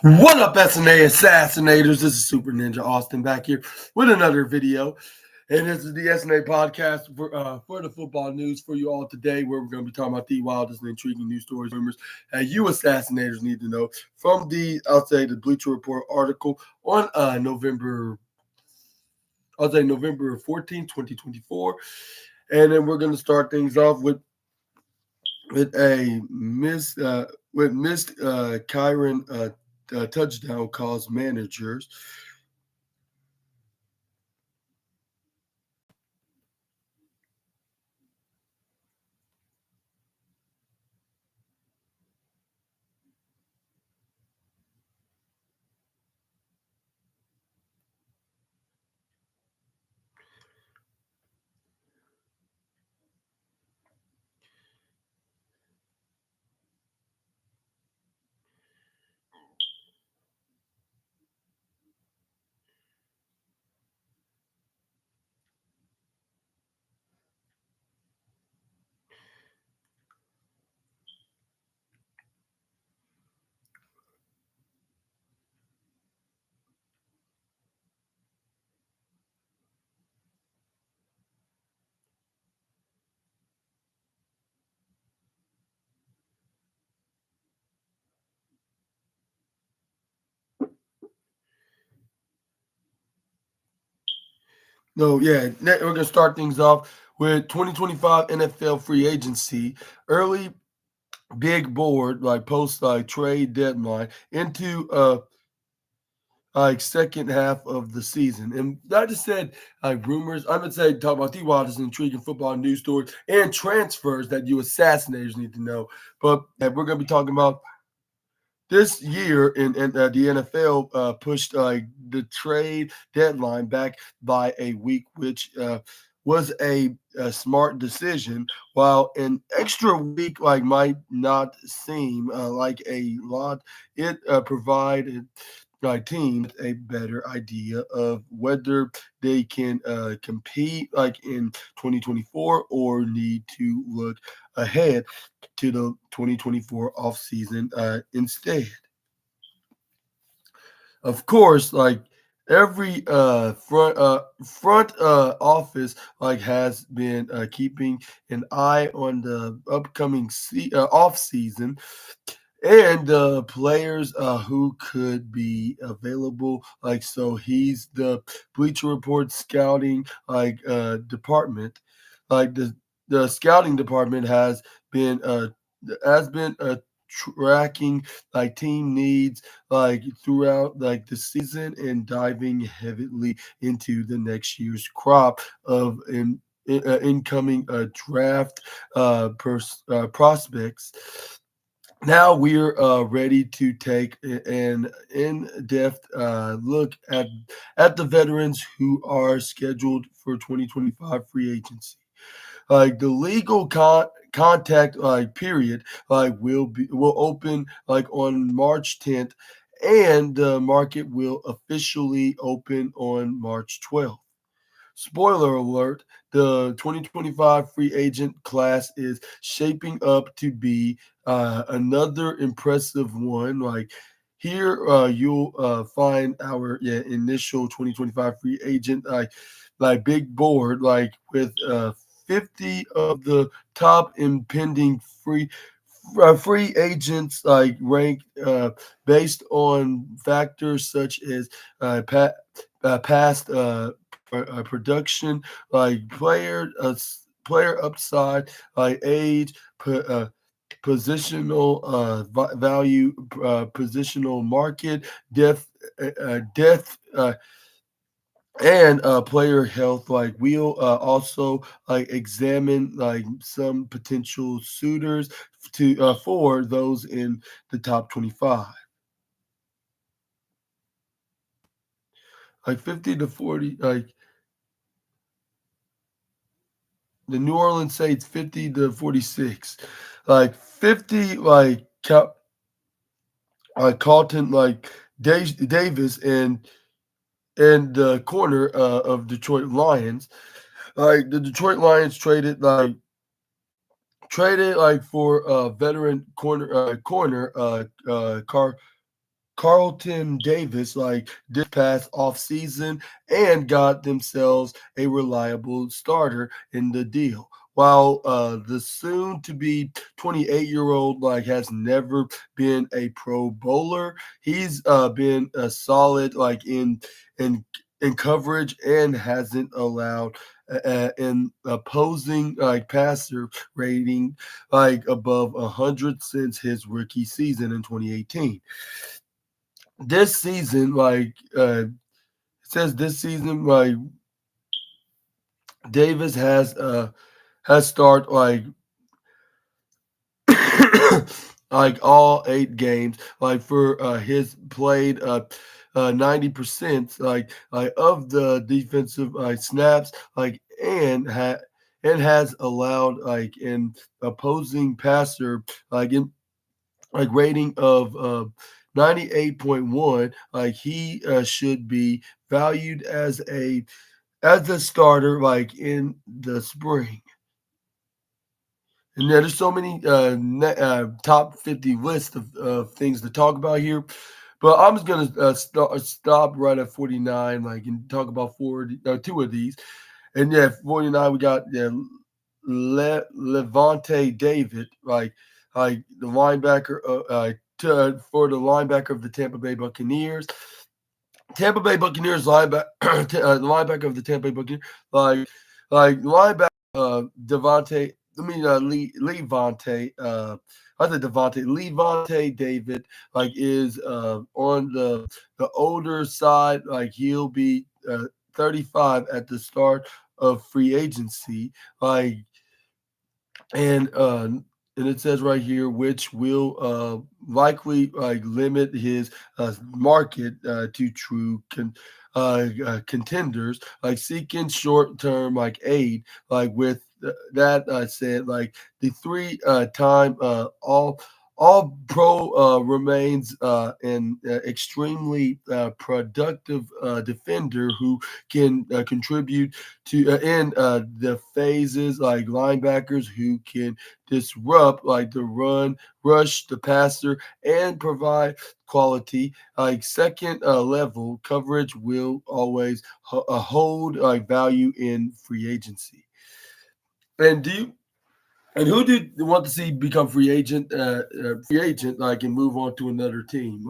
What up, SNA Assassinators? This is Super Ninja Austin back here with another video. And this is the SNA podcast for the football news for you all today, where we're going to be talking about the wildest and intriguing news stories, rumors that you Assassinators need to know from the Bleacher Report article on November 14th, 2024. And then we're going to start things off with a missed Kyron touchdown calls managers. We're going to start things off with 2025 NFL free agency. Early big board, post trade deadline into second half of the season. And I just said rumors. I'm gonna say talk about the wildest intriguing football news stories and transfers that you assassinators need to know. But we're gonna be talking about this year in the NFL pushed the trade deadline back by a week, which was a smart decision. While an extra week might not seem like a lot, it provided teams a better idea of whether they can compete in 2024 or need to look ahead to the 2024 offseason instead. Of course, every front office has been keeping an eye on the upcoming off season and players who could be available. So he's the Bleacher Report scouting department. The scouting department has been tracking team needs throughout the season and diving heavily into the next year's crop of incoming draft prospects. Now we're ready to take an in-depth look at the veterans who are scheduled for 2025 free agency. The legal contact period will open on March 10th, and the market will officially open on March 12th. Spoiler alert, the 2025 free agent class is shaping up to be another impressive one. Here, you'll find our initial 2025 free agent big board with 50 of the top impending free agents ranked based on factors such as past production, player upside, age, positional value, positional market depth, and player health. We'll also examine some potential suitors to for those in the top 25. 50 to 40, the New Orleans Saints 50 to 46. 50 Carlton Davis and the corner of Detroit Lions. The Detroit Lions traded for veteran corner Carlton Davis this past offseason and got themselves a reliable starter in the deal. While the soon to be 28-year-old has never been a pro bowler, he's been a solid in in coverage and hasn't allowed an opposing passer rating above 100 since his rookie season in 2018. This season, it says this season, Davis has started like all 8 games, for his played 90% of the defensive snaps, and has allowed an opposing passer in rating of 98.1. He should be valued as a starter in the spring. And there's so many top 50 lists of things to talk about here. But I'm just gonna stop right at 49, and talk about two of these. And yeah, 49, we got Levante David, the linebacker for the linebacker of the Tampa Bay Buccaneers. Tampa Bay Buccaneers linebacker, the linebacker of the Tampa Bay Buccaneers, linebacker Devontae. I mean Levante. I said Devontae. Levante David is on the older side. He'll be 35 at the start of free agency. And uh, and it says right here, which will likely limit his market to true contenders, seeking short term aid, with that I said the three time all pro remains an extremely productive defender who can contribute to in the phases, linebackers who can disrupt the run, rush the passer, and provide quality second level coverage will always hold value in free agency. And do you and who do you want to see become free agent, and move on to another team?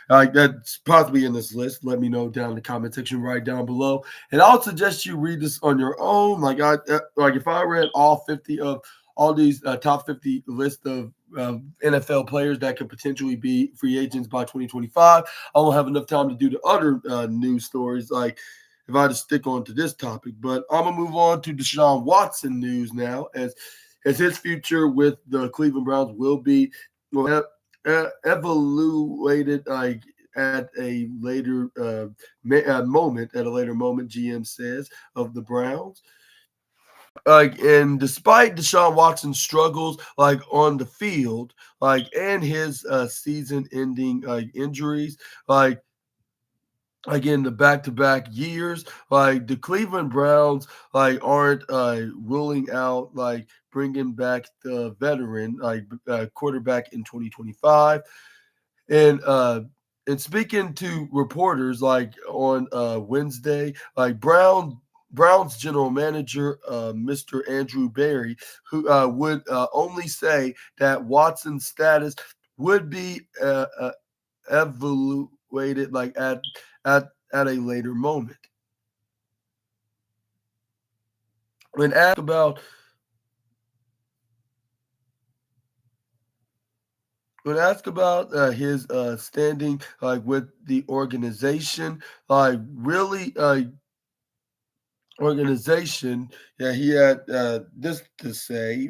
That's possibly in this list. Let me know down in the comment section right down below, and I'll suggest you read this on your own. If I read all 50 of all these top 50 list of NFL players that could potentially be free agents by 2025, I won't have enough time to do the other news stories. If I just stick on to this topic, but I'm gonna move on to Deshaun Watson news now, as his future with the Cleveland Browns will be evaluated at a later moment. At a later moment, GM says of the Browns. And despite Deshaun Watson's struggles on the field, and his season-ending injuries, in the back-to-back years, the Cleveland Browns aren't ruling out bringing back the veteran quarterback in 2025. And speaking to reporters on Wednesday, Browns general manager Mr. Andrew Berry, who would only say that Watson's status would be evaluated at a later moment. When asked about his standing with the organization, really organization, yeah, he had this to say,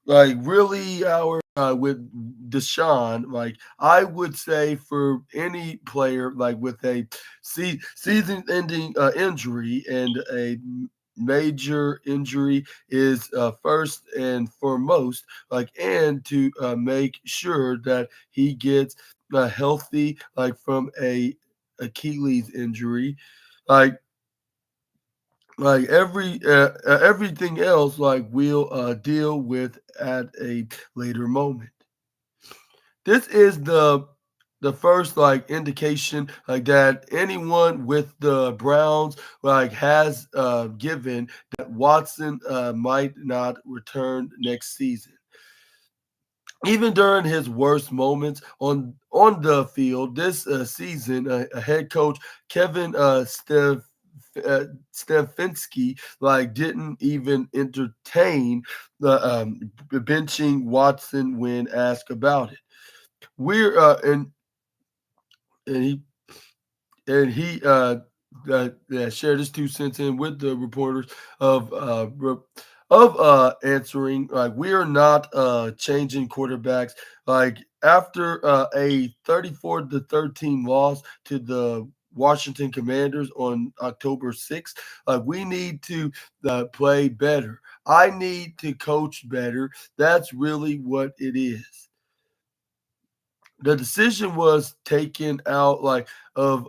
really our with Deshaun, I would say for any player with a season-ending injury and a major injury is first and foremost, and to make sure that he gets healthy from a Achilles injury, like everything else we'll deal with at a later moment. This is the the first like indication like that anyone with the Browns like has given that Watson might not return next season. Even during his worst moments on the field this season, head coach Kevin Stefanski like didn't even entertain the benching Watson when asked about it. We're and he and he shared his 2 cents in with the reporters of answering like we are not changing quarterbacks like after a 34-13 loss to the Washington Commanders on October 6th. We need to play better. I need to coach better. That's really what it is. The decision was taken out like of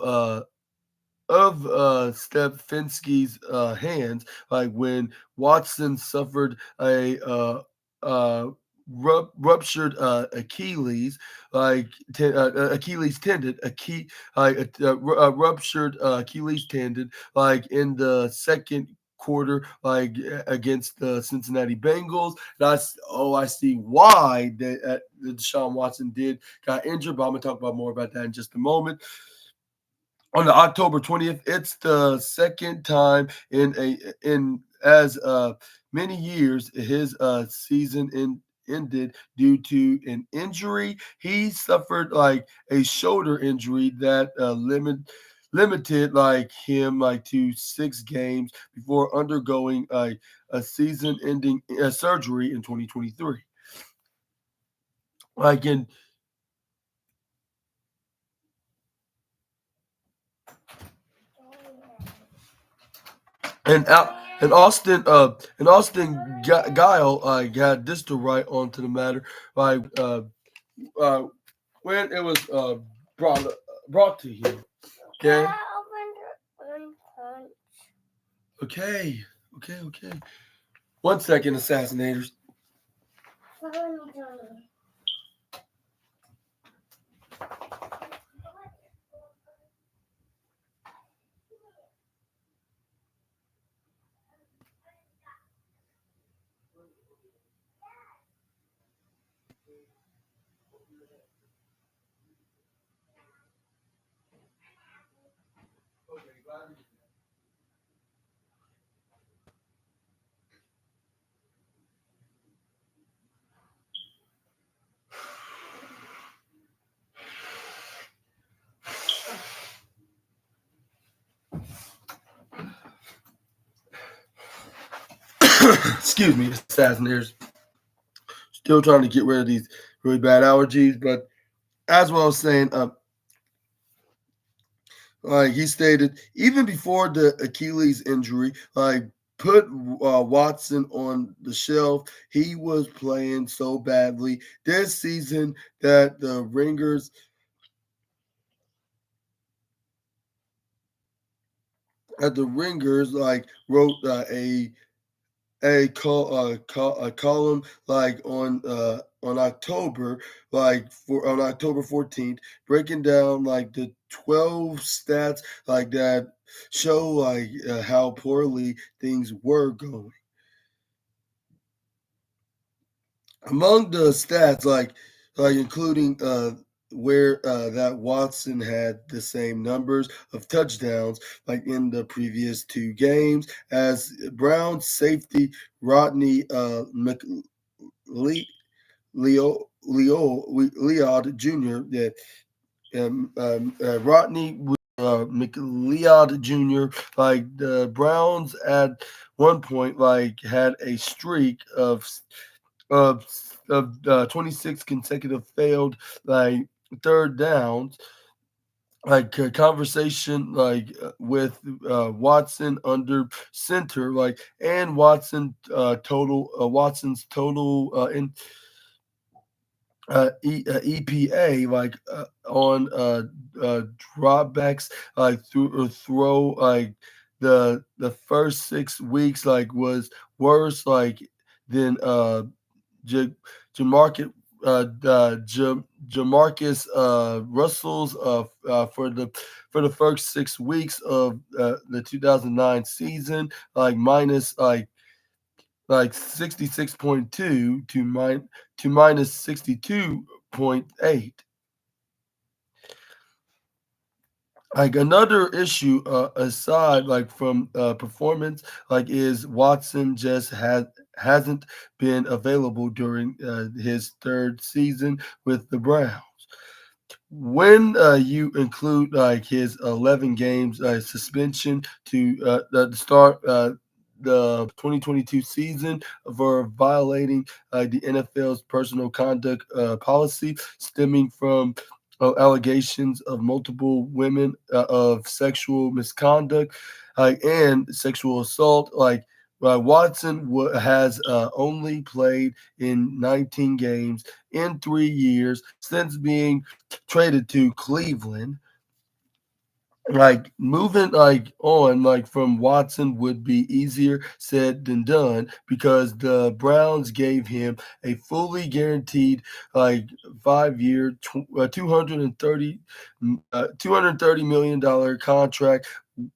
Stefanski's hands, like when Watson suffered a uh, ruptured Achilles, Achilles tendon, ruptured Achilles tendon, like in the second quarter, like against the Cincinnati Bengals. And I see why Deshaun Watson got injured, but I'm gonna talk about more about that in just a moment. On the October 20th. It's the second time in as many years his season ended due to an injury. He suffered like a shoulder injury that limited like him like to 6 games before undergoing a season-ending surgery in 2023. Like in And out and Austin Guile had this to write onto the matter, like uh, when it was brought brought to him. Okay, okay, okay. 1 second, assassinators. Excuse me, assassinators. Still trying to get rid of these really bad allergies, but as well as saying, like he stated, even before the Achilles injury, like put Watson on the shelf. He was playing so badly this season that the Ringers like wrote a column like on October on October 14th, breaking down like the 12 stats like that show like how poorly things were going. Among the stats, like including where that Watson had the same numbers of touchdowns like in the previous 2 games as Brown safety Rodney Leod Jr. That Rodney McLeod Jr. Like the Browns at one point like had a streak of 26 consecutive failed like third downs, like conversation with Watson under center, like and Watson's total in EPA on dropbacks throw like the first 6 weeks like was worse like than J- Jamarcus Jamarcus Russell's for the first 6 weeks of the 2009 season, like minus like 66.2 to minus 62.8. Like another issue aside like from performance like is Watson just hasn't been available during his third season with the Browns. When you include like his 11 games suspension to the start the 2022 season for violating the NFL's personal conduct policy stemming from allegations of multiple women of sexual misconduct and sexual assault, Watson has only played in 19 games in 3 years since being traded to Cleveland. Like moving like on like from Watson would be easier said than done because the Browns gave him a fully guaranteed like 5 year 230 million dollar contract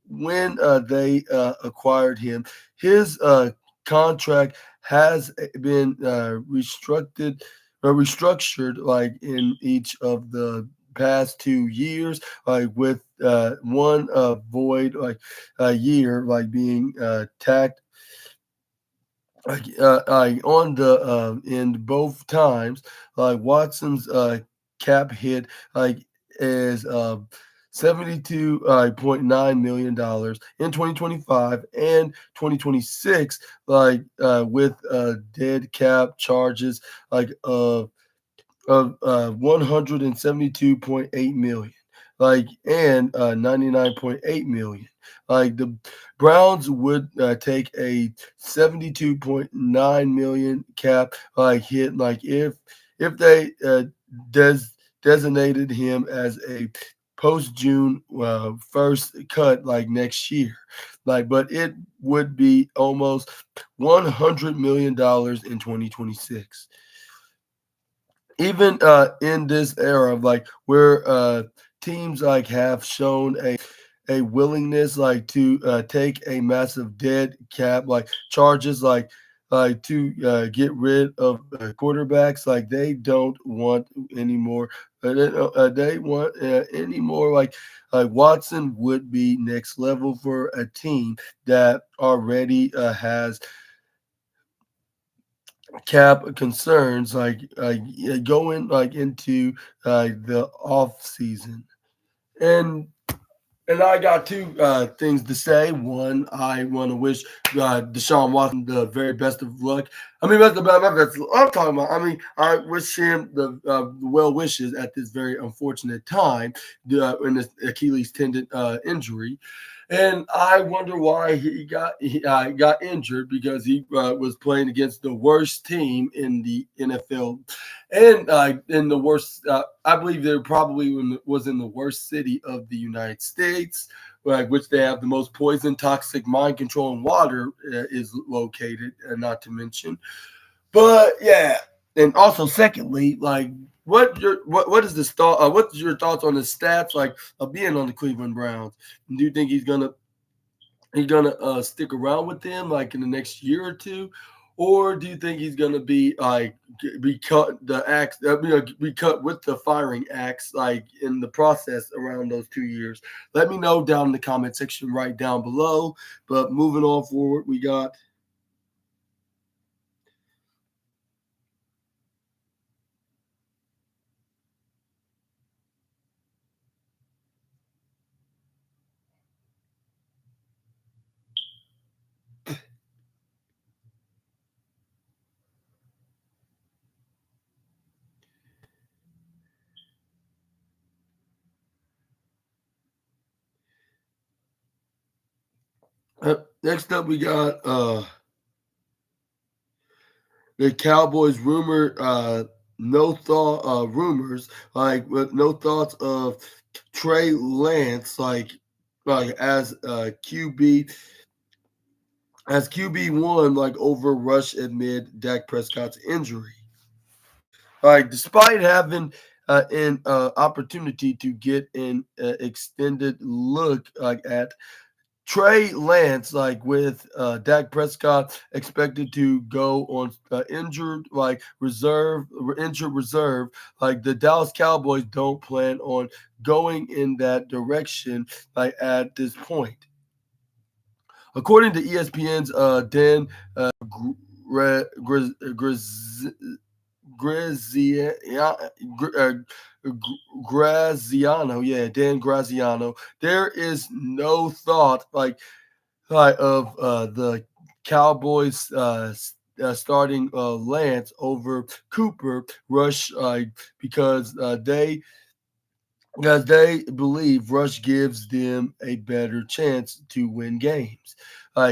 when they acquired him. His contract has been restructured like in each of the past 2 years, like with one void like a year like being tacked on the end both times. Like Watson's cap hit like is 72.9 million dollars in 2025 and 2026, like with dead cap charges like of 172.8 million, like and 99.8 million. Like the Browns would take a 72.9 million cap like hit, like if they designated him as a post June first cut like next year. Like, but it would be almost $100 million in 2026. Even in this era of like where teams like have shown a willingness like to take a massive dead cap like charges like to get rid of quarterbacks, like they don't want anymore. They want anymore like Watson would be next level for a team that already has cap concerns going like into the off season. and and I got two things to say. One, I want to wish Deshaun Watson the very best of luck. I mean, that's about my best. I'm talking about. I mean, I wish him the well wishes at this very unfortunate time in this Achilles tendon injury. And I wonder why he got injured because he was playing against the worst team in the NFL, and in the worst. I believe they probably was in the worst city of the United States, which they have the most poison, toxic, mind controlling water is located, not to mention. But yeah, and also secondly, like what is this thought? What's your thoughts on the stats like of being on the Cleveland Browns? Do you think he's gonna stick around with them like in the next year or two, or do you think he's gonna be like be cut the axe, be cut with the firing axe like in the process around those 2 years? Let me know down in the comment section right down below. But moving on forward, we got next up we got the Cowboys no thought rumors like with no thoughts of Trey Lance like as QB1 like over Rush amid Dak Prescott's injury. Like despite having an opportunity to get an extended look like at Trey Lance, like with Dak Prescott expected to go on injured reserve, like the Dallas Cowboys don't plan on going in that direction, like at this point. According to ESPN's Dan Gre- Gre- Gre- Grazia, Graziano, yeah, Dan Graziano. There is no thought of the Cowboys starting Lance over Cooper Rush because they believe Rush gives them a better chance to win games.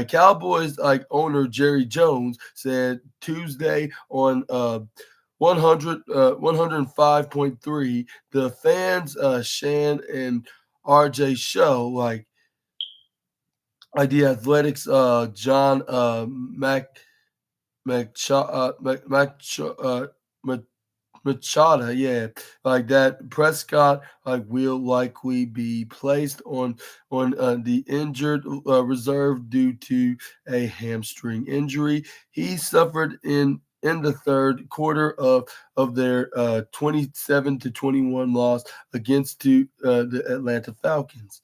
Cowboys owner Jerry Jones said Tuesday on 105.3 the fans Shan and RJ show the Athletics John Mach, Machada, yeah, like that. Prescott will likely be placed on the injured reserve due to a hamstring injury he suffered in the third quarter of their 27-21 loss against the Atlanta Falcons.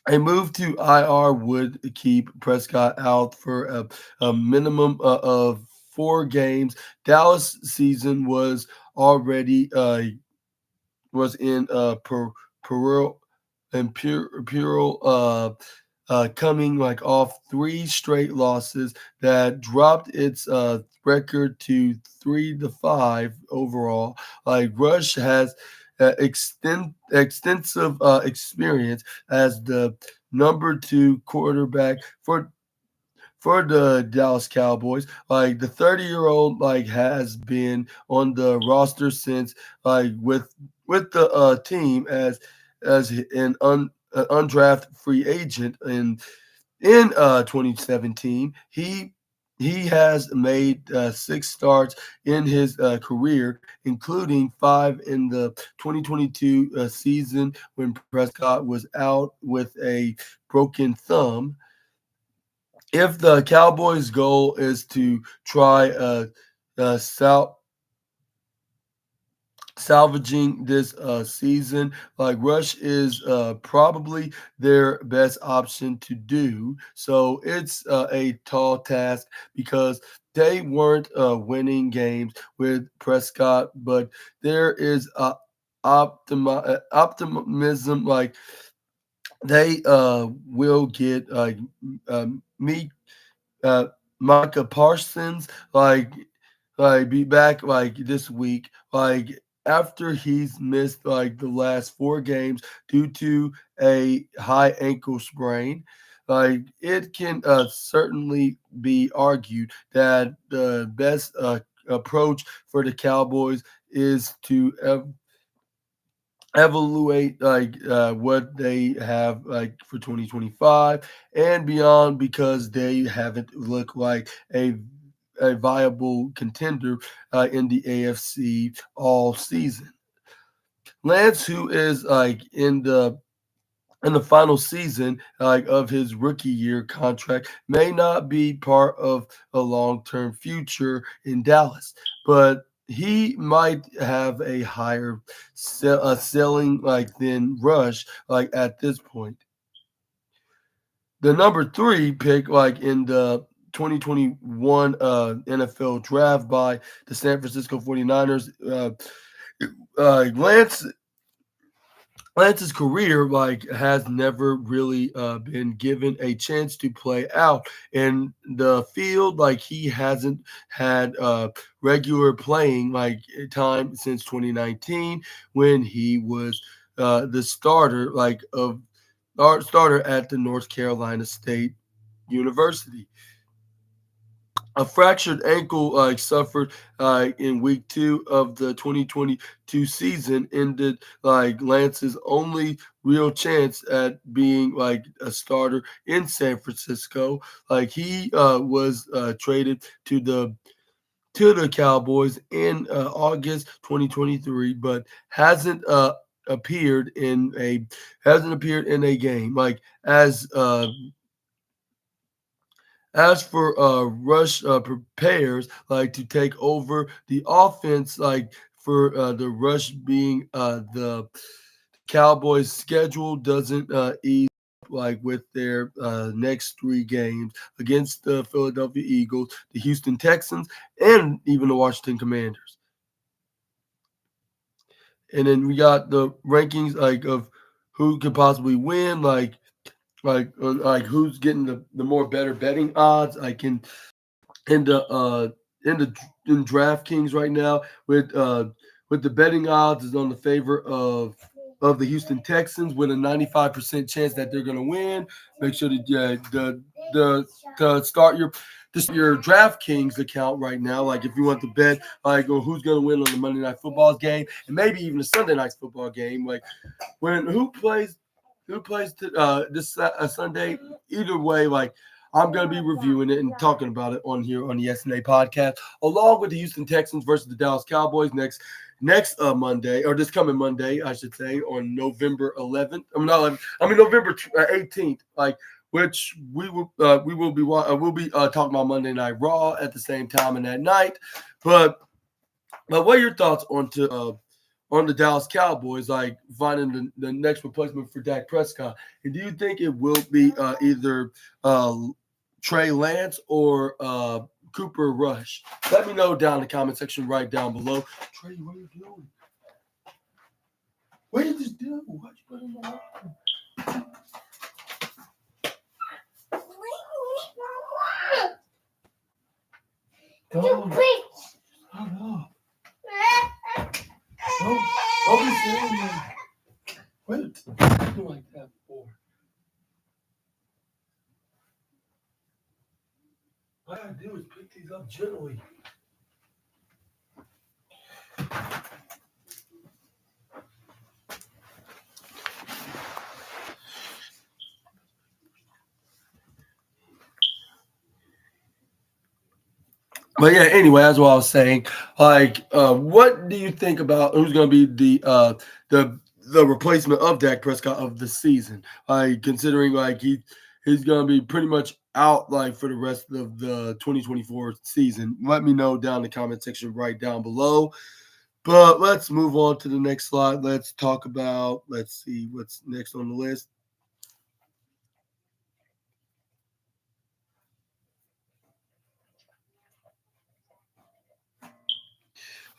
A move to IR would keep Prescott out for a minimum of 4 games. Dallas season already was in Pearl and Pure coming off 3 straight losses that dropped its record to 3-5 overall. Rush has extensive experience as the number 2 quarterback for the Dallas Cowboys. The 30-year-old has been on the roster since with the team as an undrafted free agent in 2017. He has made 6 starts in his career, including 5 in the 2022 season when Prescott was out with a broken thumb. If the Cowboys' goal is to try salvaging this season, Rush is probably their best option to do. So it's a tall task because they weren't winning games with Prescott, but there is optimism they will get me uh, Micah Parsons be back this week after he's missed the last 4 games due to a high ankle sprain. It can certainly be argued that the best approach for the Cowboys is to evaluate what they have for 2025 and beyond because they haven't looked like a viable contender in the AFC all season. Lance, who is in the final season of his rookie year contract, may not be part of a long-term future in Dallas, but he might have a higher selling than Rush at this point. The number 3 pick in the 2021 NFL draft by the San Francisco 49ers, Lance Lance's career has never really been given a chance to play out in the field. He hasn't had regular playing time since 2019 when he was the starter of our starter at the North Carolina State University. A fractured ankle suffered in week 2 of the 2022 season ended Lance's only real chance at being a starter in San Francisco. He was traded to the to the Cowboys in August 2023, but appeared in a hasn't appeared in a game. Like as for Rush prepares like to take over the offense, like for the Rush being the Cowboys' schedule doesn't ease like with their next three games against the Philadelphia Eagles, the Houston Texans, and even the Washington Commanders. And then we got the rankings like of who could possibly win, like who's getting the more better betting odds. Like in the in the in DraftKings right now with the betting odds is on the favor of the Houston Texans with a 95% chance that they're going to win. Make sure to start your DraftKings account right now. Like if you want to bet like who's going to win on the Monday Night Football game and maybe even the Sunday Night Football game. Like when who plays this Sunday. Either way, like I'm going to be reviewing it and talking about it on here on the SNA podcast, along with the Houston Texans versus the Dallas Cowboys next Monday, or this coming Monday, I should say, on November 11th. November 18th. Like which we'll be talking about Monday Night Raw at the same time and that night. But what are your thoughts on the Dallas Cowboys, like finding the next replacement for Dak Prescott? And do you think it will be either Trey Lance or Cooper Rush? Let me know down in the comment section right down below. Trey, what are you doing? What did you just do? Why'd you put it in the water? Don't be saying that. Wait, I do like that before. All I gotta do is pick these up gently. But yeah, anyway, that's what I was saying. Like, what do you think about who's going to be the replacement of Dak Prescott of the season? Like, considering like he's going to be pretty much out like for the rest of the 2024 season. Let me know down in the comment section right down below. But let's move on to the next slide. Let's talk about. Let's see what's next on the list.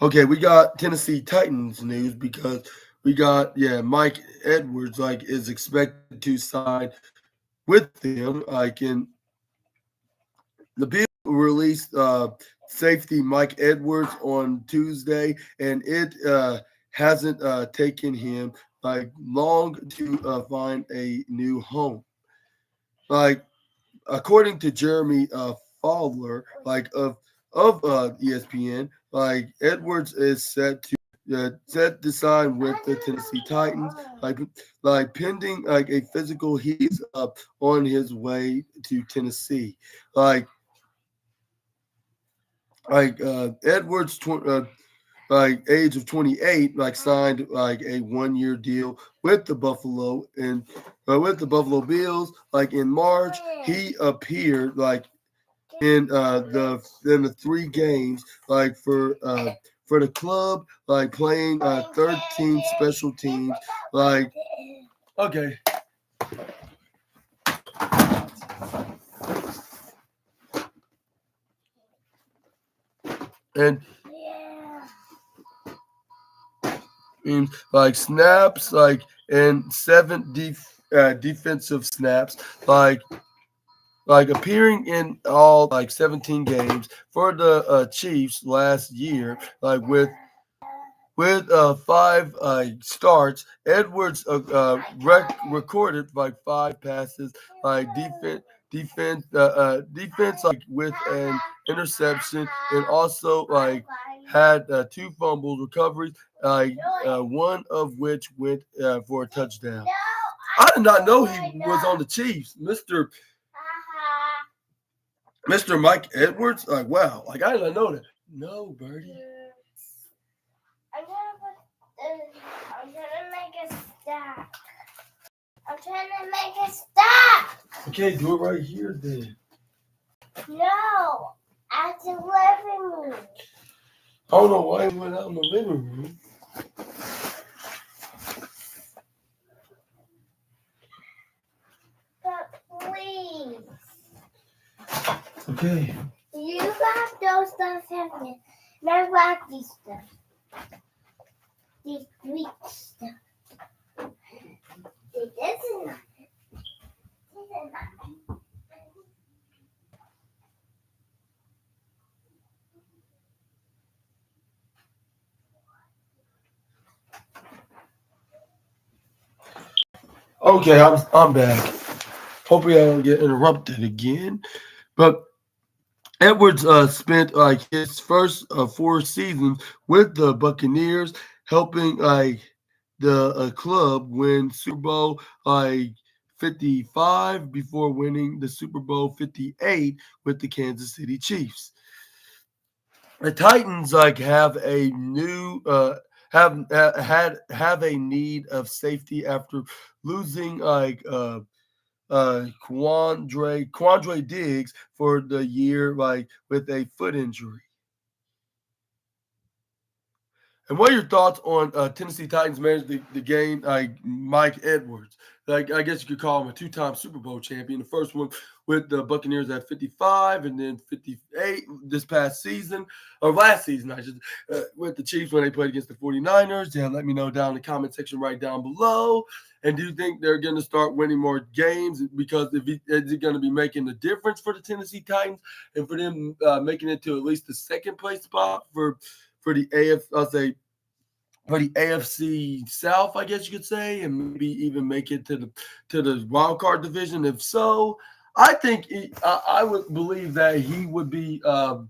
Okay, we got Tennessee Titans news because we got Mike Edwards like is expected to sign with them. Like in the Bills released safety Mike Edwards on Tuesday, and it hasn't taken him like long to find a new home. Like according to Jeremy Fowler, like of ESPN, like Edwards is set to sign with the Tennessee Titans, like pending like a physical. He's up on his way to Tennessee, Edwards. Like age of 28, like signed like a 1-year deal with the Buffalo and with the Buffalo Bills. Like in March, he appeared like in the 3 games like for the club, like playing 13 special teams. Like okay. And like snaps, like and 7 defensive snaps, like appearing in all like 17 games for the Chiefs last year, like with 5 starts. Edwards recorded like 5 passes, like defense like with an interception, and also like had 2 fumble recoveries, one of which went for a touchdown. I did not know he was on the Chiefs, Mr. Mike Edwards. Like wow, like I did not know that. No, Birdie. I'm trying to make it stop. I'm trying to make it stop. Okay, do it right here then. No, at the living room. I don't know why he went out in the living room. But please. Okay. You got those stuff happening. And I like these stuff. These Greek stuff. This is not. This is not. Okay, I'm back. Hopefully I don't get interrupted again. But Edwards spent like his first 4 seasons with the Buccaneers, helping like the club win Super Bowl like 55 before winning the Super Bowl 58 with the Kansas City Chiefs. The Titans like have a new have a need of safety after losing Quandre Diggs for the year like with a foot injury. And what are your thoughts on Tennessee Titans managed the game like Mike Edwards? Like I guess you could call him a two-time Super Bowl champion. The first one with the Buccaneers at 55 and then 58 this past season, or last season, I should, with the Chiefs when they played against the 49ers. Yeah, let me know down in the comment section right down below. And do you think they're going to start winning more games? Because is it going to be making a difference for the Tennessee Titans and for them making it to at least the second place spot for the I'll say for the AFC South, I guess you could say, and maybe even make it to the wild card division. If so, I think I would believe that he would be like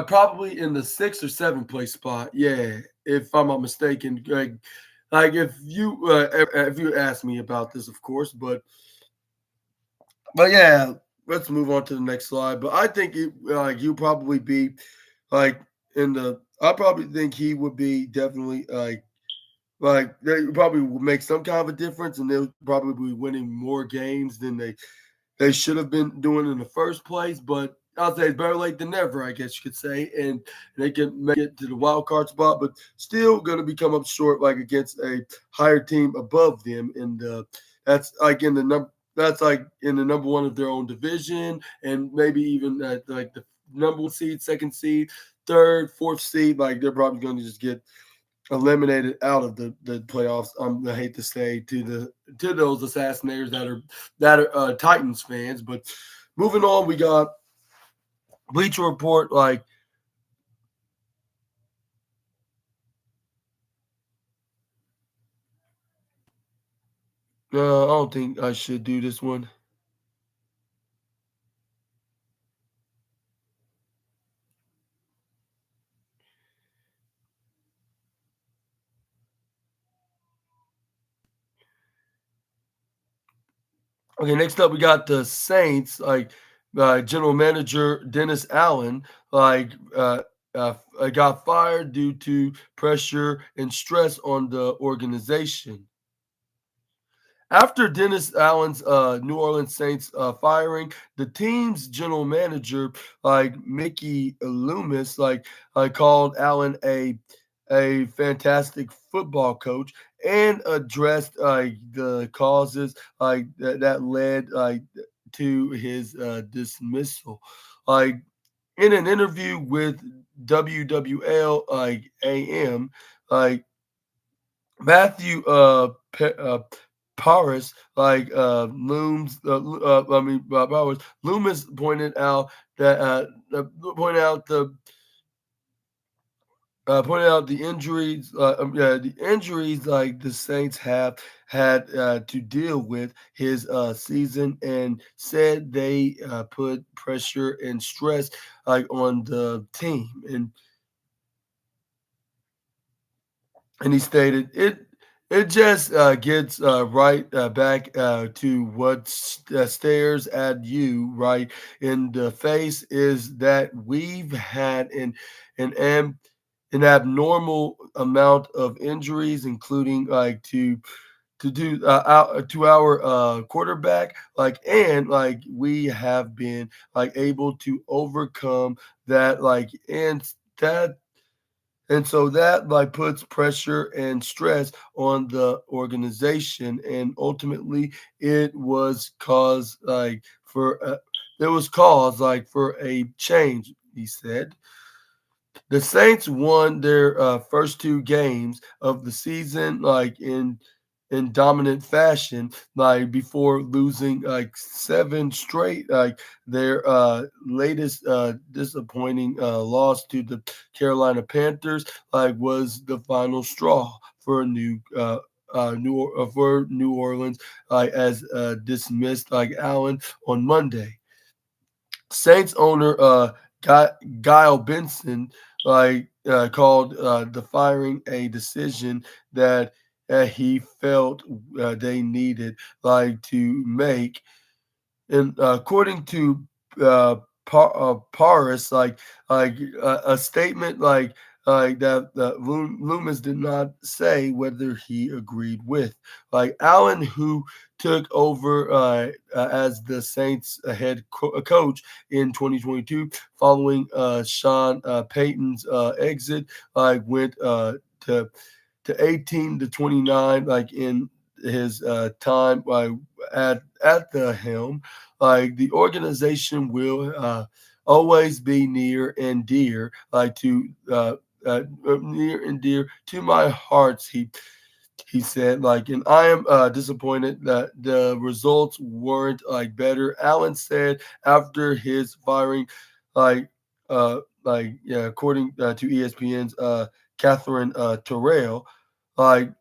probably in the 6th or 7th place spot. Yeah, if I'm not mistaken. Like if you ask me about this, of course, but yeah, let's move on to the next slide. But I think you probably be like in the. I probably think he would be definitely like they probably will make some kind of a difference, and they'll probably be winning more games than they should have been doing in the first place. But I'll say it's better late than never, I guess you could say, and they can make it to the wild card spot, but still going to be come up short like against a higher team above them. And that's like in the number. That's like in the number one of their own division, and maybe even at like the number one seed, second seed, third, fourth seed. Like they're probably going to just get eliminated out of the playoffs. I hate to say to those assassinators that are Titans fans, but moving on, we got Bleacher Report. Like I don't think I should do this one. Okay, next up we got the Saints. Like general manager Dennis Allen, like got fired due to pressure and stress on the organization. After Dennis Allen's New Orleans Saints firing, the team's general manager, like Mickey Loomis, called Allen a fantastic football coach and addressed the causes that led to his dismissal. Like in an interview with WWL AM, like Matthew Paris, Powers, Loomis pointed out that pointed out the pointed out the injuries like the Saints have had to deal with his season, and said they put pressure and stress like on the team, and he stated it. It just gets right back to what stares at you right in the face is that we've had an am an abnormal amount of injuries, including like to our quarterback, like and like we have been like able to overcome that, like that and so that like puts pressure and stress on the organization, and ultimately it was cause like for there was cause like for a change. He said the Saints won their first two games of the season like in dominant fashion, like before losing like seven straight. Like their latest disappointing loss to the Carolina Panthers like was the final straw for New Orleans, like as dismissed like Allen on Monday. Saints owner Guile Benson called the firing a decision that he felt they needed like to make, and according to Paris, a statement that Loomis did not say whether he agreed with. Like Allen, who took over as the Saints coach in 2022 following Sean Payton's exit, went to 18 to 29 like in his time at the helm. Like the organization will always be near and dear to my hearts, he said, like, and I am disappointed that the results weren't like better. Allen said after his firing, yeah, according to ESPN's Catherine Terrell, like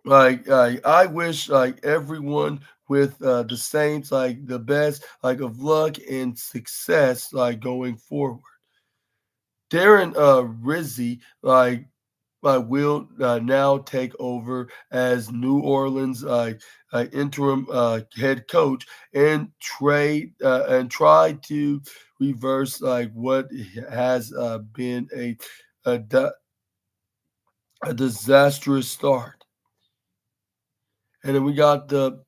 I wish like everyone with the Saints like the best like of luck and success like going forward. Darren Rizzi will now take over as New Orleans interim head coach and try to reverse like what has been a disastrous start. And then we got the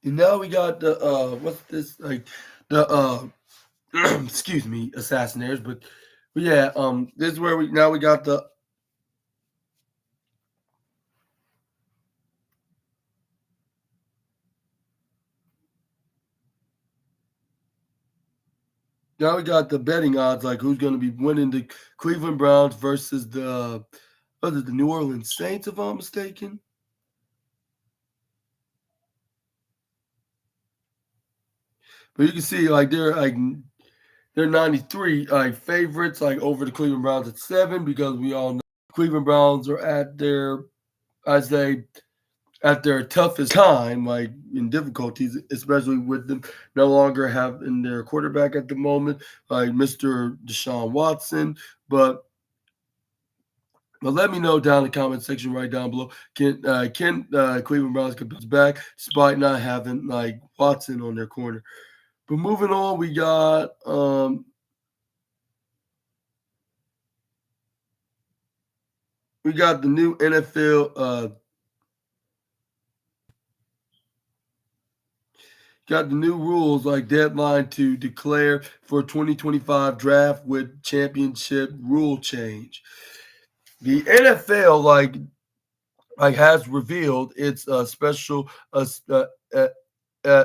and now we got the what's this like the excuse me, Assassinators, but yeah, this is where we got the now we got the betting odds, like who's going to be winning the Cleveland Browns versus the New Orleans Saints, if I'm mistaken. But you can see like they're 93 like favorites like over the Cleveland Browns at 7, because we all know Cleveland Browns are as they at their toughest time, like in difficulties, especially with them no longer having their quarterback at the moment, like Mr. Deshaun Watson. But let me know down in the comment section right down below. Can Cleveland Browns get back despite not having like Watson on their corner? But moving on, we got the new NFL got the new rules like deadline to declare for 2025 draft with championship rule change. The NFL has revealed its special uh,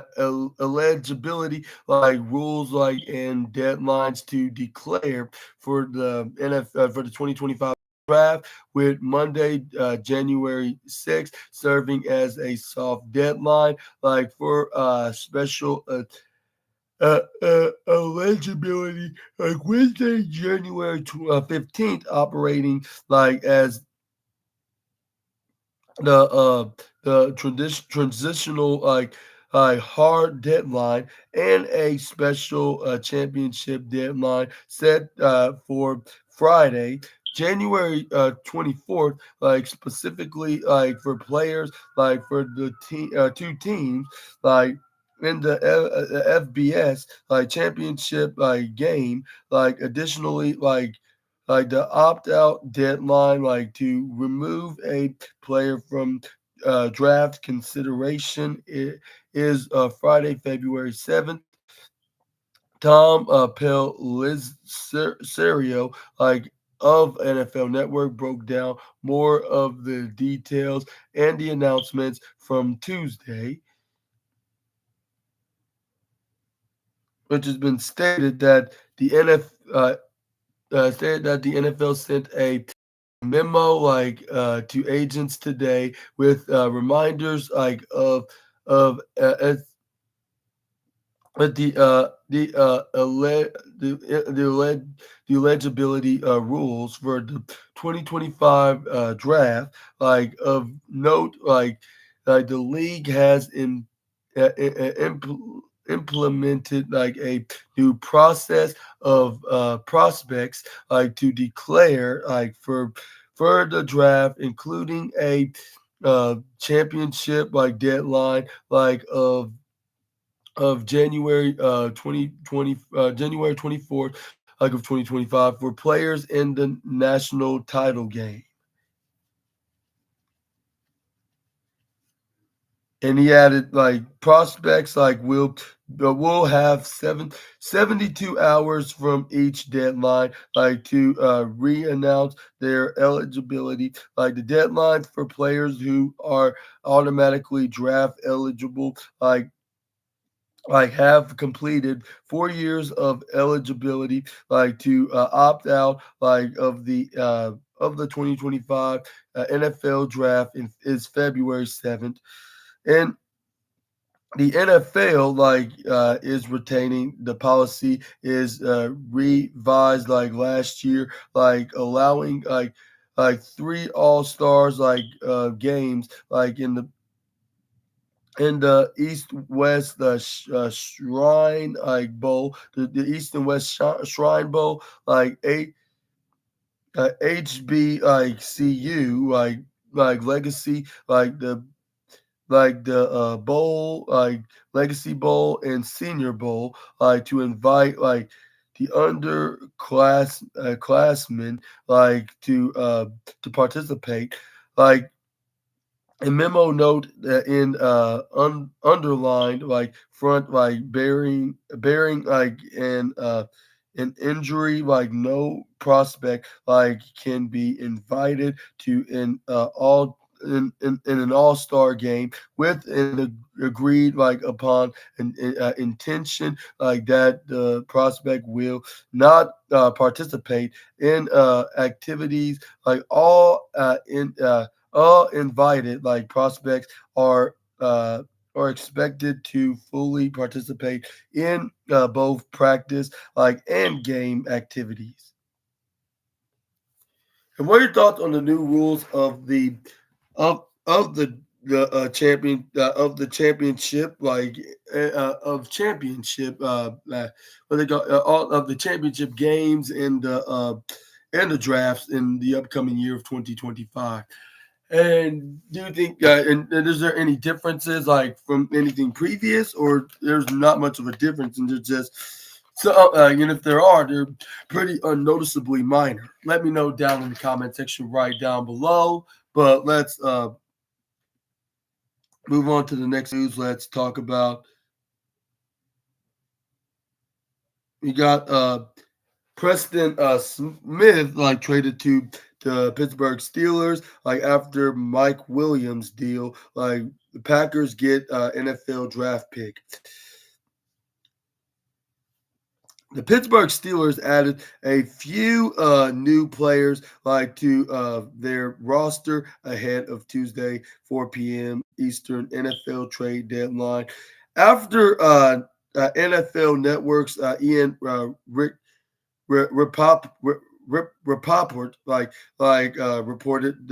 eligibility like rules like and deadlines to declare for the NFL for the 2025 draft, with Monday, January 6th, serving as a soft deadline like for special eligibility, like Wednesday, January 15th, operating like as the transitional hard deadline and a special championship deadline set for Friday, January 24th, like specifically like for players, like for the two teams, like in the FBS like championship like game, like additionally like the opt out deadline, like to remove a player from draft consideration is Friday, February 7th. Tom Pellicerio, like of NFL Network, broke down more of the details and the announcements from Tuesday, which has been stated that the NFL sent a memo to agents today with reminders of the eligibility rules for the 2025 draft. Like of note, the league has implemented like a new process of prospects like to declare like for the draft, including a championship like deadline like of January 2020 January 24th like of 2025 for players in the national title game. And he added like prospects like will have 72 hours from each deadline like to re-announce their eligibility. Like the deadline for players who are automatically draft eligible have completed 4 years of eligibility like to opt out of the 2025 NFL draft is February 7th. And the NFL is retaining the policy is revised like last year, like allowing three all stars games like in the East West Shrine Bowl, the East and West Shrine Bowl, like eight HB CU Legacy the bowl Legacy Bowl and Senior Bowl to invite the classmen to participate. Like a memo note that in underlined front bearing an injury no prospect can be invited to in an all-star game with an agreed upon an intention that the prospect will not participate in activities all invited prospects are expected to fully participate in both practice and game activities. And what are your thoughts on the new rules of the champion of the championship of championship what they call all of the championship games and the drafts in the upcoming year of 2025? And do you think, and is there any differences from anything previous, or there's not much of a difference, and they're just so, and if there are, they're pretty unnoticeably minor? Let me know down in the comment section right down below. But let's move on to the next news. Let's talk about we got Preston Smith traded to the Pittsburgh Steelers after Mike Williams deal. The Packers get NFL draft pick. The Pittsburgh Steelers added a few new players to their roster ahead of Tuesday 4 p.m. Eastern NFL trade deadline. After NFL Network's Ian Rapoport reported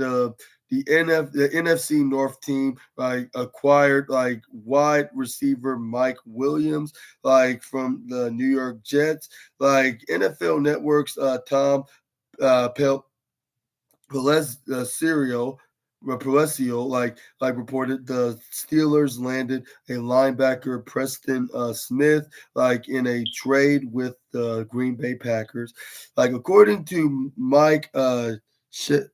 the NFC North team like acquired like wide receiver Mike Williams like from the New York Jets. Like NFL Network's Tom Pel Pelesio, like reported the Steelers landed a linebacker Preston Smith like in a trade with the Green Bay Packers. Like according to Mike Sh-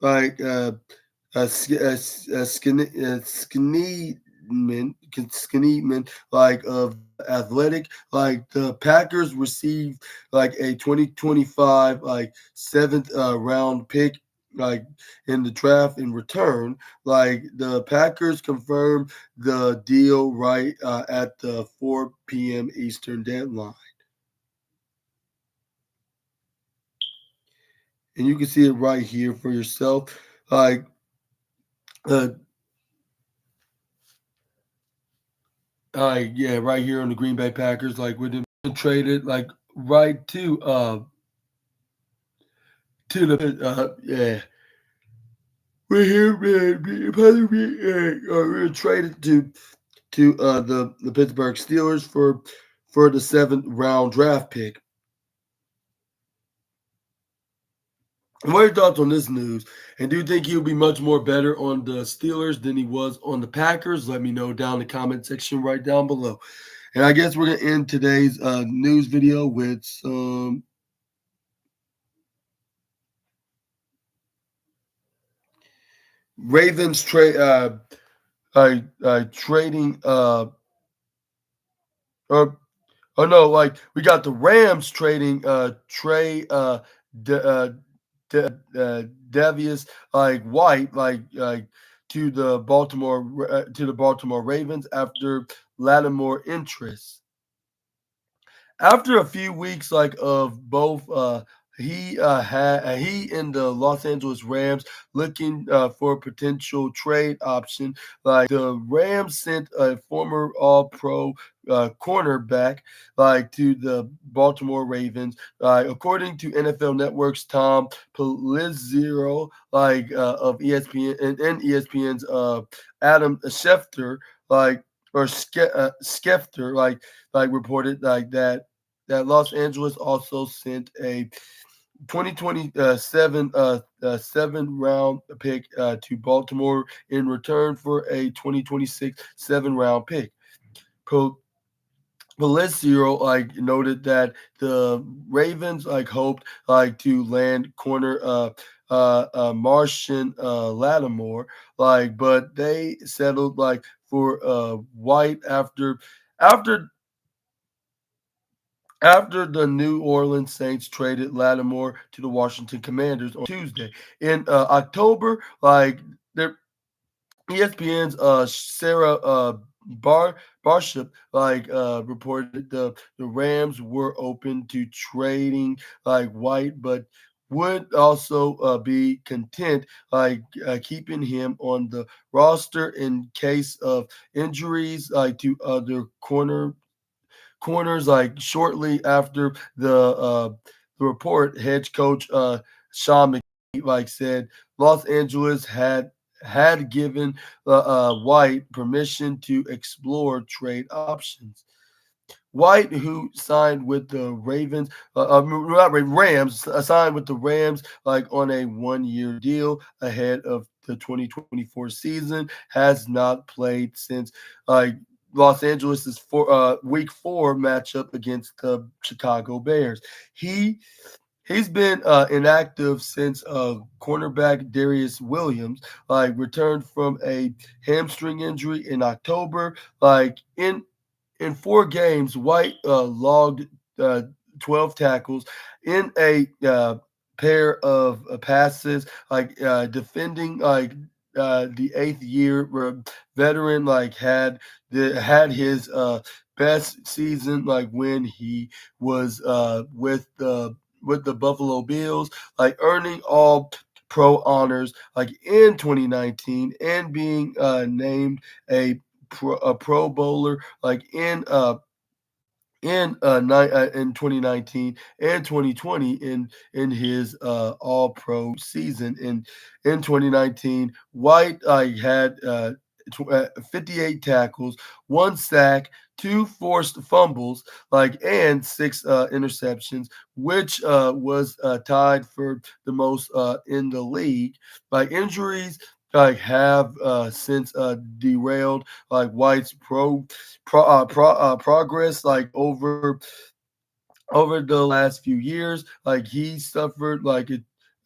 like Skinnyman, like of the Athletic, like the Packers received like a 2025 like seventh round pick like in the draft in return. Like the Packers confirmed the deal right at the 4 p.m. Eastern deadline, and you can see it right here for yourself. Like uh, yeah, right here on the Green Bay Packers, like with them traded like right to the yeah. We're here, man. We're traded to the Pittsburgh Steelers for the seventh round draft pick. And what are your thoughts on this news? And do you think he'll be much more better on the Steelers than he was on the Packers? Let me know down in the comment section right down below. And I guess we're gonna end today's news video with some Ravens trade trading or oh no, like we got the Rams trading Trey De, Davius like White to the Baltimore Ravens after Lattimore interest. After a few weeks like of both he and the Los Angeles Rams looking for a potential trade option. Like the Rams sent a former All Pro cornerback like to the Baltimore Ravens. According to NFL Network's Tom Pelizero, like of ESPN and ESPN's Adam Schefter, like or Schefter, like reported like that Los Angeles also sent a 2027 seven round pick to Baltimore in return for a 2026 7 round pick. Pelissero like noted that the Ravens like hoped like to land corner Martian Lattimore like, but they settled like for White after after the New Orleans Saints traded Lattimore to the Washington Commanders on Tuesday. In October, like their ESPN's Sarah Barship like reported the Rams were open to trading like White, but would also be content like keeping him on the roster in case of injuries like to other corners like shortly after the report head coach Sean McVay like said Los Angeles had given White permission to explore trade options. White, who signed with the Ravens, not Rams, signed with the Rams like on a 1 year deal ahead of the 2024 season, has not played since like Los Angeles's week 4 matchup against the Chicago Bears. He He's been inactive since cornerback Darius Williams like returned from a hamstring injury in October. Like in 4 games, White logged uh, 12 tackles in a pair of passes, like defending like the 8th year veteran like had his best season like when he was with the Buffalo Bills, like earning all pro honors like in 2019 and being named a pro bowler like in in 2019 and 2020 in his All Pro season. In 2019, White had 58 tackles, 1 sack, 2 forced fumbles, and 6 interceptions, which was tied for the most in the league. Injuries have since derailed White's progress over the last few years. He suffered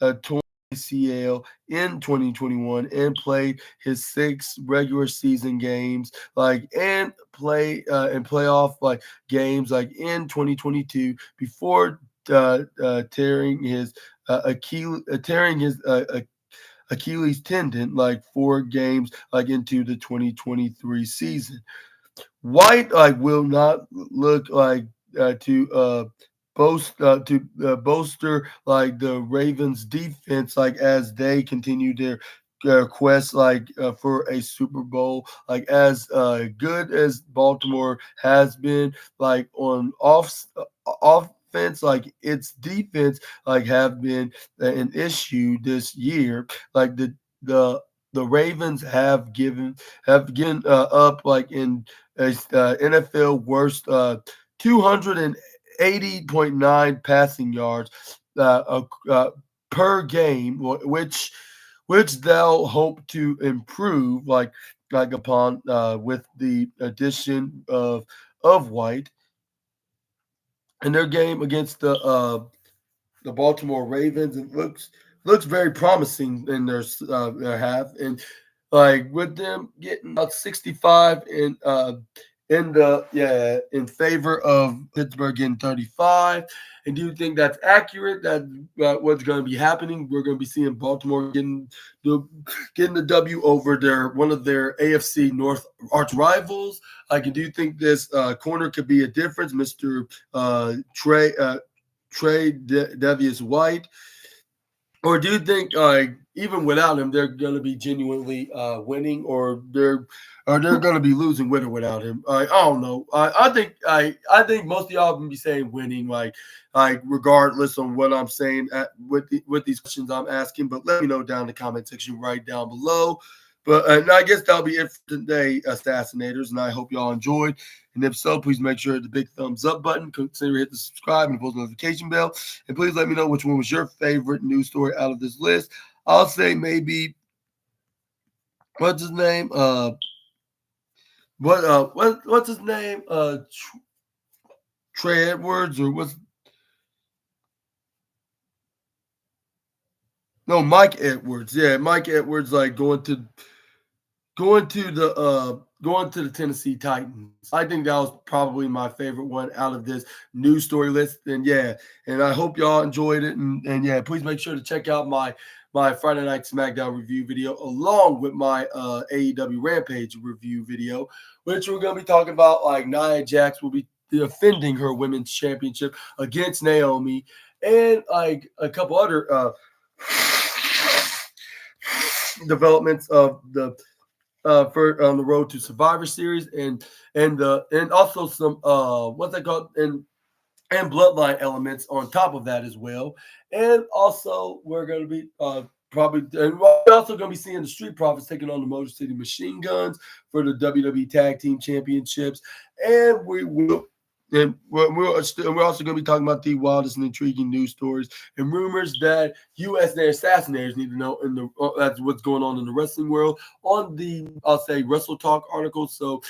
a torn ACL in 2021 and played his 6 regular season games and playoff games in 2022 before tearing his Achilles tendon 4 games into the 2023 season. White will not look to bolster the Ravens defense as they continue their quest for a Super Bowl. As good as Baltimore has been on offense, its defense have been an issue this year. The Ravens have given up in NFL worst 280.9 passing yards per game, which they'll hope to improve upon with the addition of White. In their game against the Baltimore Ravens, it looks very promising in their half, and with them getting about 65 in favor of Pittsburgh getting 35. And do you think that's accurate? That what's going to be happening? We're going to be seeing Baltimore getting the W over one of their AFC North arch rivals. Do you think this corner could be a difference, Mister Trey Davius White? Or do you think even without him, they're going to be genuinely winning, or they're going to be losing with or without him? I don't know. I think most of y'all can be saying winning, regardless on what I'm saying with these questions I'm asking. But let me know down in the comment section right down below. But and I guess that'll be it for today, Assassinators. And I hope y'all enjoyed. And if so, please make sure to hit the big thumbs up button. Consider hit the subscribe and post notification bell. And please let me know which one was your favorite news story out of this list. I'll say maybe what's his name? What's his name? Trey Edwards or Mike Edwards. Yeah, Mike Edwards going to the Tennessee Titans. I think that was probably my favorite one out of this news story list. And I hope y'all enjoyed it. And please make sure to check out my Friday Night SmackDown review video along with my AEW Rampage review video, which we're gonna be talking about. Nia Jax will be defending her women's championship against Naomi, and a couple other developments of the for on the road to Survivor Series, and also some what's that called, and bloodline elements on top of that as well. And also we're going to be and we're also going to be seeing the Street Profits taking on the Motor City Machine Guns for the WWE Tag Team Championships, and we will. And we're also going to be talking about the wildest and intriguing news stories and rumors that SNA Assassinators need to know that's what's going on in the wrestling world on the, I'll say, Wrestle Talk article. So,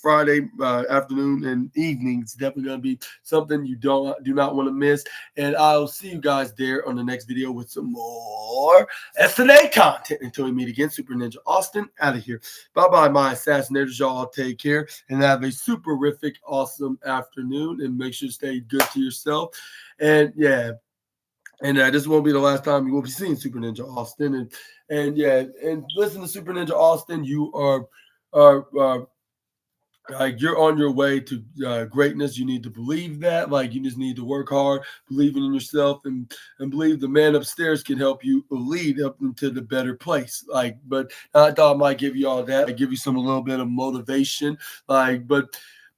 Friday afternoon and evening is definitely going to be something you do not want to miss. And I'll see you guys there on the next video with some more SNA content. Until we meet again, Super Ninja Austin out of here. Bye-bye, my Assassinators. Y'all take care and have a superific, awesome afternoon. And make sure to stay good to yourself. And this won't be the last time you will be seeing Super Ninja Austin. And listen to Super Ninja Austin. You are you're on your way to greatness. You need to believe that. You just need to work hard, believing in yourself, and believe the man upstairs can help you lead up into the better place. But I thought I might give you all that. I give you a little bit of motivation. But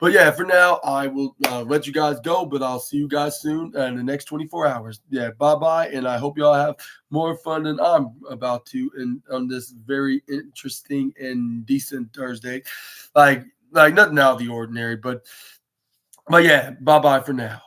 But yeah, for now, I will let you guys go, but I'll see you guys soon in the next 24 hours. Yeah, bye-bye, and I hope y'all have more fun than I'm about to on this very interesting and decent Thursday. Like nothing out of the ordinary, but yeah, bye-bye for now.